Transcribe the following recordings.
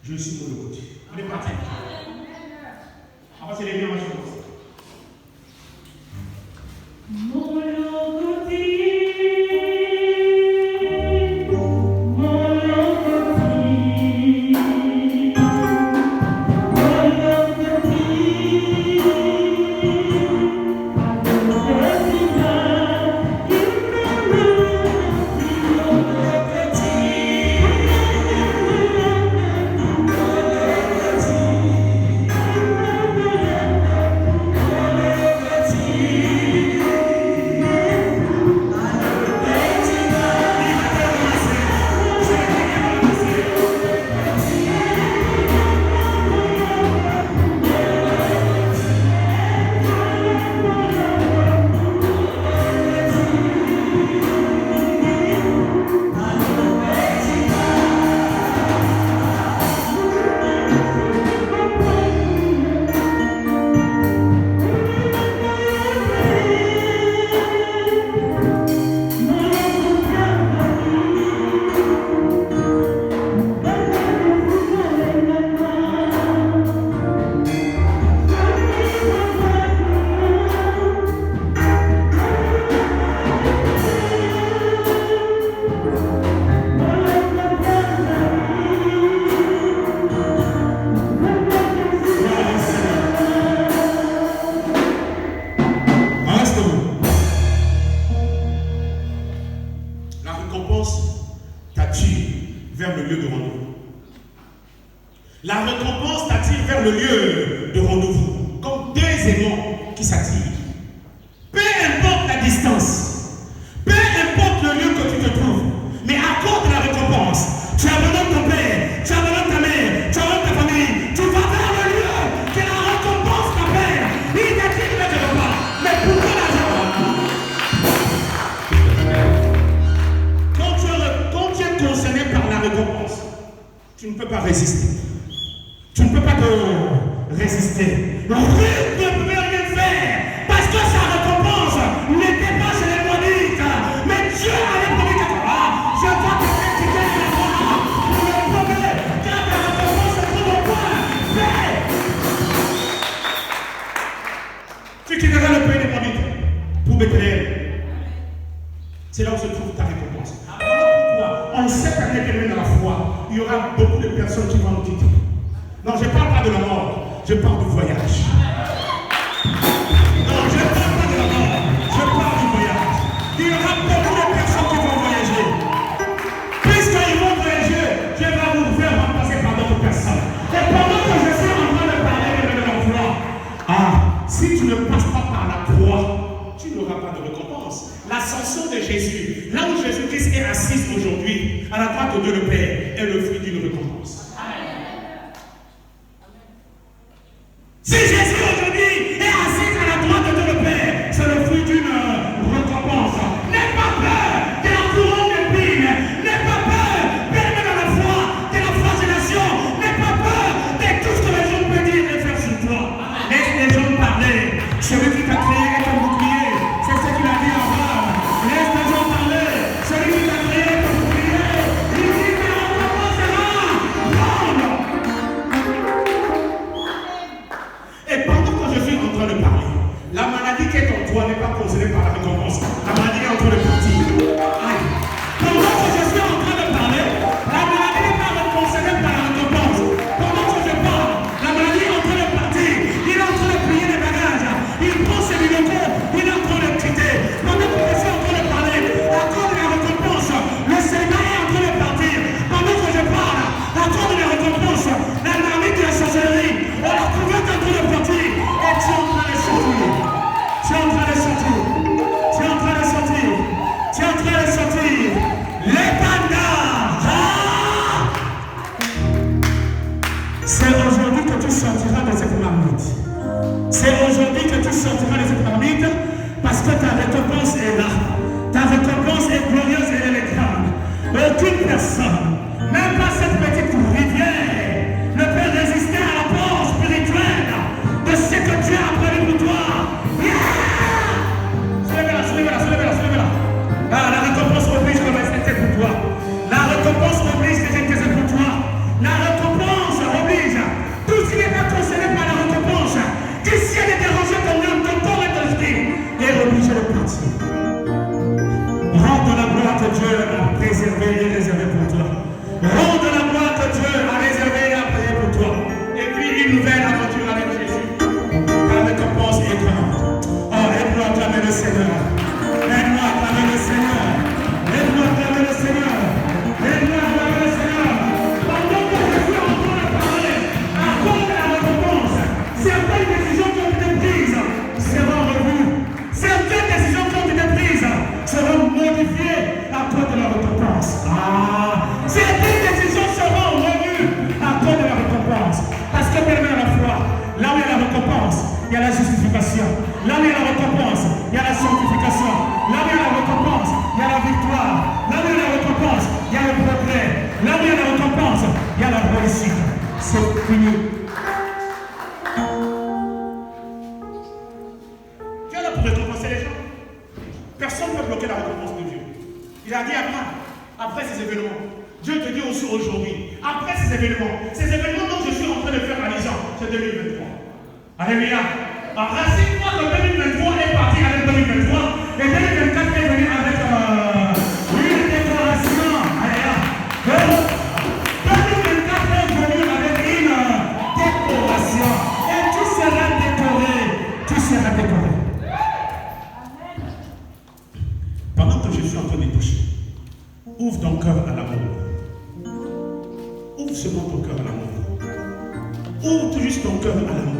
Je suis de l'autre côté. On est parti. On va se lever en chose. La récompense t'attire vers le lieu de rendez-vous, comme deux aimants qui s'attirent. Peu importe la distance, peu importe le lieu que tu te trouves, mais à cause de la récompense, tu abandonnes ton père, tu abandonnes ta mère, tu abandonnes ta famille, tu vas vers le lieu que la récompense t'appelle. Il t'a dit ne te pas, mais pourquoi l'argent? Quand tu es concerné par la récompense, tu ne peux pas résister. Tu ne peux pas te résister. Ruth ne pouvait rien faire parce que sa récompense n'était pas chez les Moabites. Mais Dieu avait promis que je vais te pratiquer la foi. Je me promets que ta récompense se trouve au point. Fais. Tu quitteras le pays des Moabites pour Bethléem. C'est là où se trouve ta récompense. Voilà pourquoi, en cette année terminée dans la foi, il y aura beaucoup de personnes qui vont nous quitter. Non, je ne parle pas de la mort, je parle du voyage. Non, je ne parle pas de la mort, je parle du voyage. Il y aura beaucoup de personnes qui vont voyager. Puisqu'ils vont voyager, je vais vous faire remplacer par d'autres personnes. Et pendant que je suis en train de parler de l'emploi, si tu ne passes pas par la croix, tu n'auras pas de récompense. L'ascension de Jésus, là où Jésus-Christ est assis aujourd'hui, à la droite de Dieu le Père, est le fruit d'une récompense. Si Jésus aujourd'hui est assis à la droite de Dieu le Père, c'est le fruit d'une récompense. N'aie pas peur de la couronne d'épines. N'aie pas peur, même dans la foi, de la flagellation. N'aie pas peur de tout ce que les gens peuvent dire et faire sur toi. Laisse les gens parler. Celui qui t'a créé est ton bouclier. C'est ce qu'il a dit à Abraham. Laisse les gens parler. Celui qui t'a créé est ton bouclier. Il dit que la récompense sera grande. Et pendant que je suis en train de parler, la maladie qui est en toi n'est pas concernée par la récompense. La maladie est en train de partir. Aïe. Pendant que je suis en train de parler, la maladie n'est pas concernée par la récompense. Pendant que je parle, la maladie est en train de partir. Il est en train de plier les bagages. Il prend ses bibliothèques. Il est en train de quitter. Pendant que je suis en train de parler, à cause de la récompense, le Sénat est en train de partir. Pendant que je parle, à cause de la récompense, la marmite de la sorcellerie, la couverte est en train de partir. Et tu es en train de sortir. Tu es en train de sortir. Tu es en train de sortir. Tu es en train de sortir. Les bandages. C'est aujourd'hui que tu sortiras de cette marmite. C'est aujourd'hui que tu sortiras de cette marmite parce que ta récompense est là. Ta récompense est glorieuse et elle est grande. Aucune personne, même pas cette petite rivière, ne peut résister à l'apport spirituel de ce que Dieu a prévu pour toi. Soulevez-la. La récompense oblige de respecter pour toi. La récompense oblige de respecter pour toi. La récompense fini. Dieu est là pour récompenser les gens. Personne ne peut bloquer la récompense de Dieu. Il a dit après ces événements, Dieu te dit aussi aujourd'hui, après ces événements dont je suis en train de faire allusion, c'est 2023. Alléluia. Racine-toi que 2023 est parti avec 2023 et 2024 est venu avec une décoration. Alléluia. 2024 est venu avec une décoration. Et tu seras décoré. Tu seras décoré. Pendant que je suis en train de toucher, ouvre ton cœur à l'amour. Ouvre seulement ton cœur à l'amour. Ouvre tout juste ton cœur à l'amour.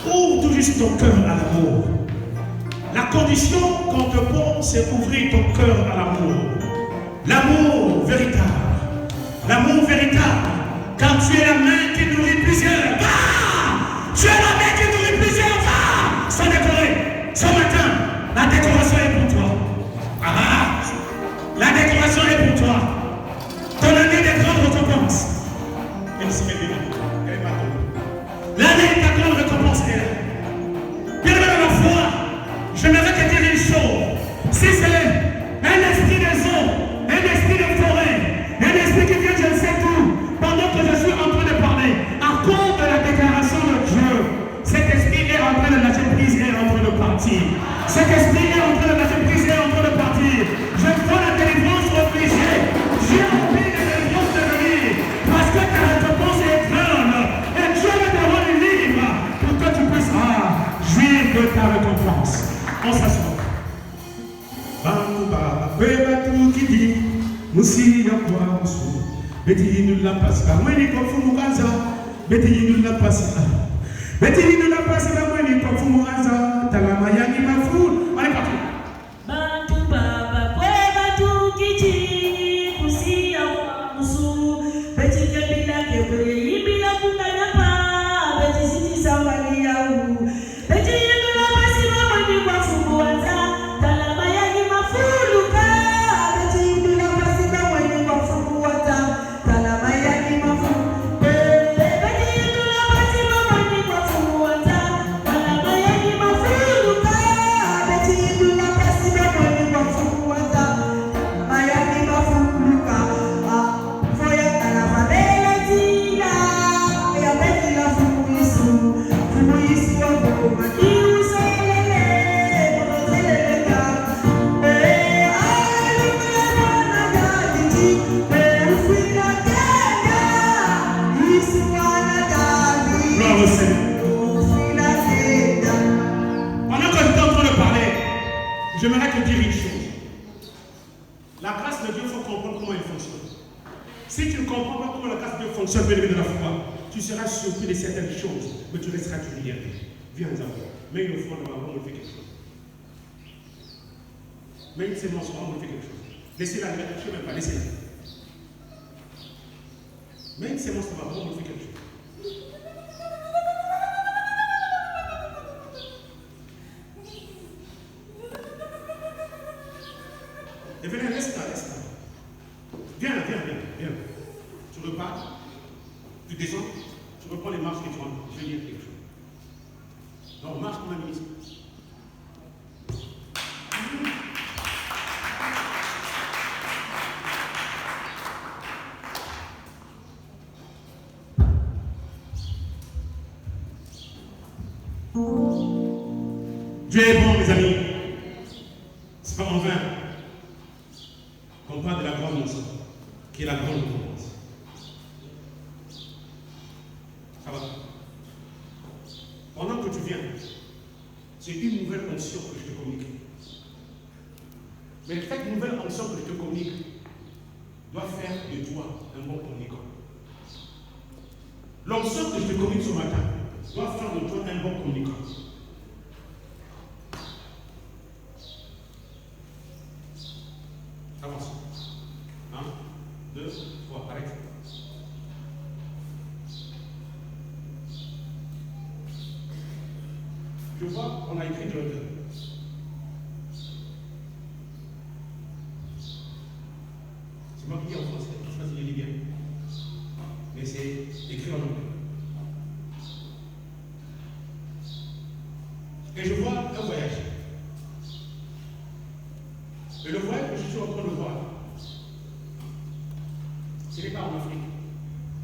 Ouvre tout juste ton cœur à l'amour. La condition qu'on te pose, c'est ouvrir ton cœur à l'amour. L'amour véritable. L'amour véritable. Car tu es la main qui nourrit plusieurs. Va! Tu es la main qui nourrit plusieurs. Va! Sans décorer. Ce matin, la décoration est pour toi. La décoration est pour toi. Ton année des grandes récompenses. Elle se met bien. Elle est pas tombée. L'année de ta grande récompense est là. Bien à la foi, je ne vais te dire une chose. Si c'est un esprit des eaux, un esprit de forêt, un esprit qui vient je ne sais d'où, pendant que je suis en train de parler, à cause de la déclaration de Dieu, cet esprit est en train de lâcher prise et est en train de partir. Cet esprit est en train de lâcher prise et est en train de partir. Je vois la délivrance obligée. J'ai envie de délivrance de venir. Parce que ta récompense est grande. Et Dieu va te rendre libre pour que tu puisses jouir de ta récompense. On s'assoit. Bamba, Beba tout qui dit, Moussi Yakwa Moussou, Betty nous la passe pas, moi ni kofu mukaza, Betty nous la passe pas. Betty nous la passe pas, moi ni kofu mukaza, Talamaya ni ma foule. On est parti. Bantu Baba, Beba tout qui dit, Moussi Yakwa Moussou, Betty Kabila Kebe, Ibila Kunganapa, Betty Siti Samali Yaou, Betty nous la passe pas, moi ni kofu mukaza. J'aimerais te dire une chose. La grâce de Dieu, il faut comprendre comment elle fonctionne. Si tu ne comprends pas comment la grâce de Dieu fonctionne, bien de la foi, tu seras surpris de certaines choses, mais tu resteras du liberté. Viens nous avoir. Mets une foi dans la voie, on fait quelque chose. Mets une sémence, on fait quelque chose. Laissez-la, ne touchez même pas, laissez-la. Mets une sémence dans la voie, on fait quelque chose. Et venez, laisse là. Viens. Tu repars, tu descends, tu reprends les marches que tu rentres. Je vais dire quelque chose. Non, marche comme un ministre. Dieu est bon, mes amis. C'est pas en vain qu'on parle de la grande moisson, qui est la grande récompense. Ça va? Pendant que tu viens, c'est une nouvelle onction que je te communique. Mais cette nouvelle onction que je te communique doit faire de toi un bon communicant. L'onction que je te communique ce matin doit faire de toi un bon communicant. Avance. 1, 2, 3, arrête. Je vois, on a écrit de l'auteur. C'est moi qui dis en français, je lis bien. Mais c'est écrit en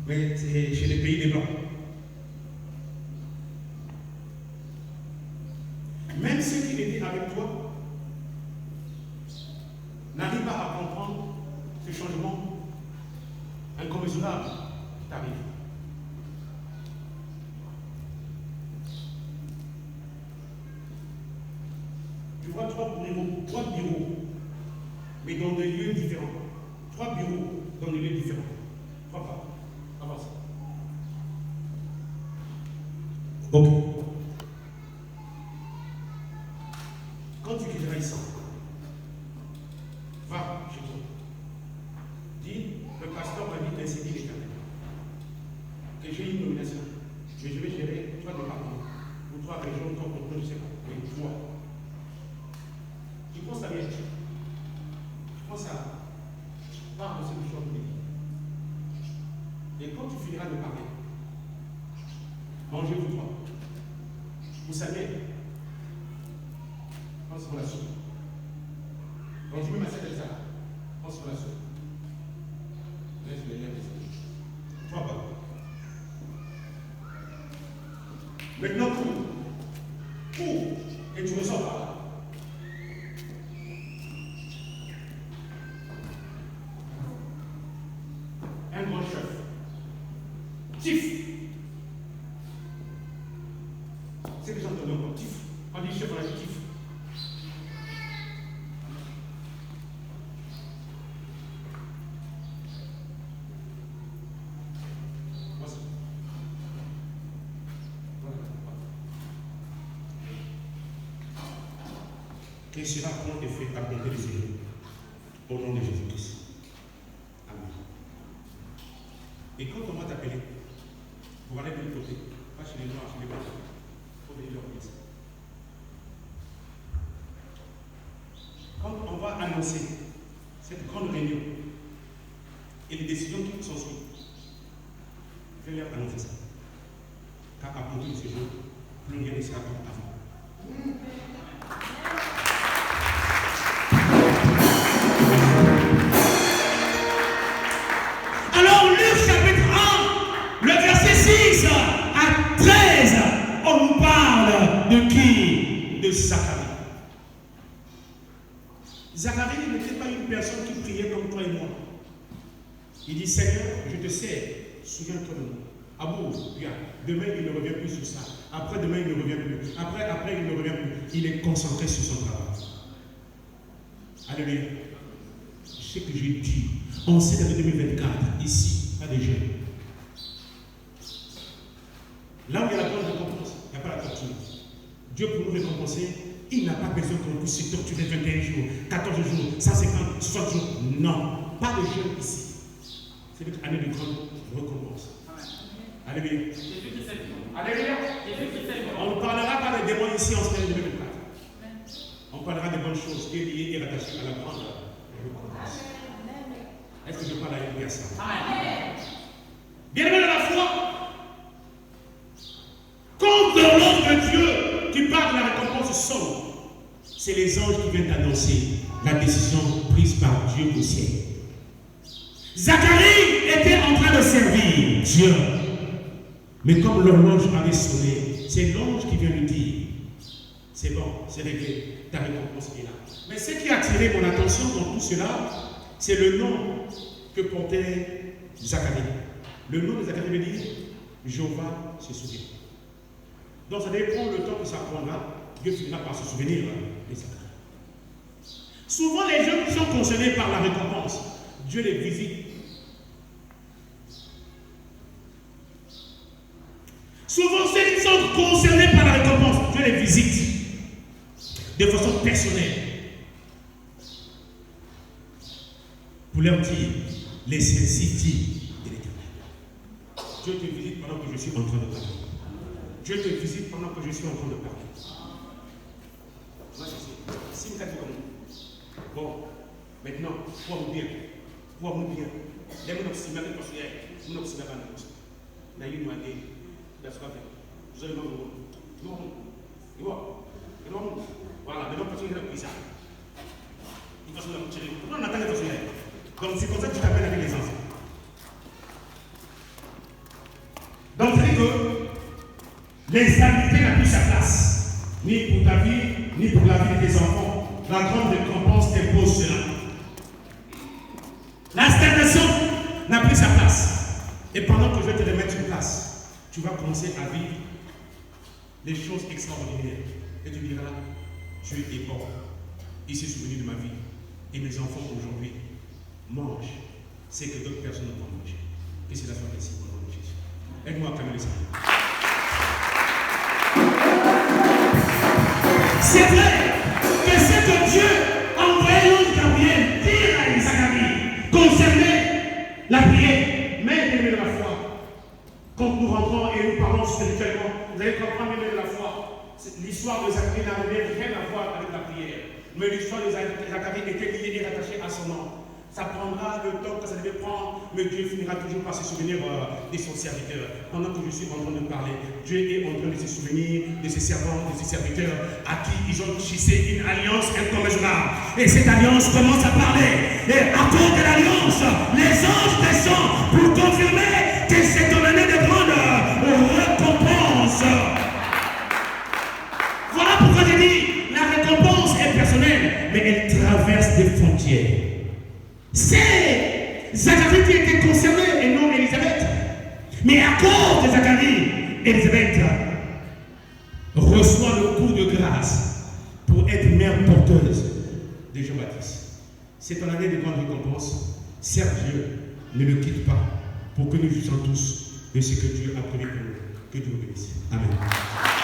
Mais c'est chez les pays des Blancs. Même ceux qui étaient avec toi n'arrivent pas à comprendre ce changement incommensurable qui t'arrive. Tu vois trois bureaux, mais dans des lieux différents. 3 bureaux dans des lieux différents. 3 pas. Avance. Ok. Quand tu quitteras ici, va chez toi. Dis, le pasteur m'a dit d'insérer les cartes. Que j'ai une nomination. Mais je vais gérer 3 départements. Ou 3 régions, je ne sais pas. Mais 3. Tu penses à rien. Tu penses à part de ce que je suis en train de dire. Et quand tu finiras de parler, mangez-vous 3. Vous savez, pense sur la soupe. Quand je mets ma selle de ça, pense sur la soupe. Laisse les lèvres ici. 3 pas. Maintenant, cours. Et tu ressors par là. Un grand chef. Tif. C'est que j'entends encore. Tif. On dit chef, on a dit tif. Et cela prend effet à compter les yeux. Au nom de Jésus-Christ. Amen. Et quand on va t'appeler, pour aller de l'autre côté, pas chez les noirs, chez les blancs, il faut venir leur dire. Quand on va annoncer cette grande réunion et les décisions qui sont suivies, je vais leur annoncer ça. Car à compter de ce jour, plus rien ne sera comme avant. Alors, Luc chapitre 1, le verset 6 à 13, on nous parle de qui? De Zacharie. Zacharie n'était pas une personne qui priait comme toi et moi. Il dit, Seigneur, je te sais, souviens-toi de moi. Ah bon, bien, demain il ne revient plus sur ça. Après demain il ne revient plus. Après il ne revient plus. Il est concentré sur son travail. Alléluia. Ce que j'ai dit, en cette année 2024, ici, pas des jeunes. Là où il y a la bonne récompense, il n'y a pas la torture. Dieu pour nous récompenser, il n'a pas besoin qu'on puisse se torturer 21 jours, 14 jours, 150, 60 jours. Non, pas de jeunes ici. C'est notre année de grande récompense. Alléluia. Alléluia. On ne parlera pas des démons ici en cette année 2024. On parlera des bonnes choses qui est liée et rattachée à la grande récompense. Est-ce que je parle à ça? Bien-aimé dans la foi, quand dans l'ordre de Dieu qui parle de la récompense sonne, c'est les anges qui viennent annoncer la décision prise par Dieu au ciel. Zacharie était en train de servir Dieu. Mais comme l'horloge avait sonné, c'est l'ange qui vient lui dire, c'est bon, c'est réglé, ta récompense est là. Mais ce qui a attiré mon attention dans tout cela, c'est le nom que portait Zacharie. Le nom de Zacharie veut dire, Jéhovah se souvient. Donc ça dépend le temps que ça prendra, Dieu finira par se souvenir de Zacharie. Souvent les gens qui sont concernés par la récompense, Dieu les visite. Souvent, ceux qui sont concernés par la récompense, Dieu les visite de façon personnelle pour leur dire les sensibilités de l'Éternel. Dieu te visite pendant que je suis en train de parler. Dieu te visite pendant que je suis en train de parler. Moi, je sais. Si vous êtes comme bon, maintenant, vois-moi bien. Vois-moi bien. Les gens qui sont avec vous, nous sommes avec vous. Vous allez voilà, mais non, personne ne peut ça. Il faut se le tirer. On attend les personnes. Donc c'est comme ça que tu t'appelles avec les enfants. que les amitiés n'ont plus sa place, ni pour ta vie, ni pour la vie de tes enfants. La grande récompense t'impose cela. La stagnation n'a plus sa place. Et pendant que je vais te remettre sur place, tu vas commencer à vivre des choses extraordinaires. Et tu diras, Dieu est bon. Il s'est souvenu de ma vie. Et mes enfants aujourd'hui mangent ce que d'autres personnes n'ont pas mangé. Que cela soit ainsi au nom de Jésus. Aide-moi à calmer les enfants. C'est vrai que ce que Dieu a envoyé l'ange Gabriel dire à Zacharie concernait la prière, mais de la foi. Quand nous rentrons et nous parlons spirituellement, vous allez comprendre de la foi. L'histoire de Zacharie n'avait rien à voir avec la prière. Mais l'histoire de Zacharie était liée et rattachée à son nom. Ça prendra le temps que ça devait prendre, mais Dieu finira toujours par se souvenir de son serviteur. Pendant que je suis en train de parler, Dieu est en train de se souvenir de ses servants, de ses serviteurs, à qui ils ont tissé une alliance incommensurable. Et cette alliance commence à parler. Et à cause de l'alliance, les anges descendent pour confirmer que c'est une année de grande récompense. Voilà pourquoi j'ai dit, la récompense est personnelle, mais elle traverse des frontières. C'est Zacharie qui était concerné et non Élisabeth. Mais à cause de Zacharie, Élisabeth reçoit le coup de grâce pour être mère porteuse de Jean-Baptiste. C'est une année de grande récompense. Sers Dieu, ne le quitte pas pour que nous jouissions tous de ce que Dieu a prévu pour nous. Que Dieu vous bénisse. Amen.